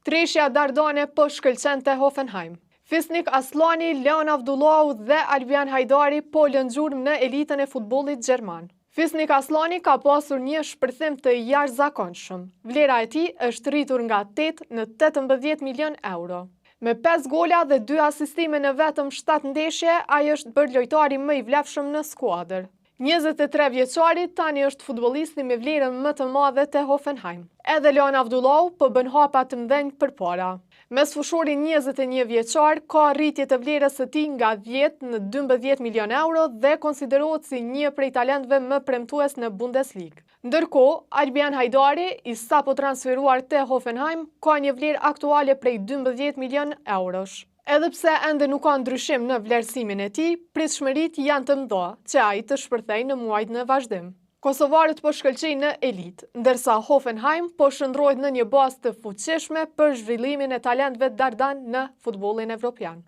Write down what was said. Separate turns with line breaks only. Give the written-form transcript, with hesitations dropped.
Trishja Dardane po shkëlqente Hoffenheim. Fisnik Aslani, Leon Avdullahu dhe Albian Hajdari po lënë gjurmë në elitën e futbollit gjerman. Fisnik Aslani ka pasur një shpërthim të jashtëzakonshëm. Vlera e tij është rritur nga 8 në 18 milion euro. Me 5 gola dhe 2 asistime në vetëm 7 ndeshje, ai është bërë lojtari më i vlefshëm në skuadër. 23 vjeçari tani është futbollisti me vlerën më të madhe te Hoffenheim. Edhe Leon Avdullahu po bën hapa të mëdhenj përpara. Mes fushorin 21 vjeçar ka rritje të vlerës së tij nga 10 në 12 milion euro dhe konsiderohet si një prej talentëve më premtues në Bundesliga. Ndërkohë, Albian Hajdari, i sapo transferuar te Hoffenheim, ka një vlerë aktuale prej 12 milion eurosh. Edhe pse ende nuk ka ndryshim në vlerësimin e tij, pritshmëritë janë të mëdha që ai të shpërthejë në muajt në vazhdim. Kosovarët po shkëlqejnë në elitë, ndërsa Hoffenheim po shndrohet në një bazë të fuqishme për zhvillimin e talentëve dardan në futbollin evropian.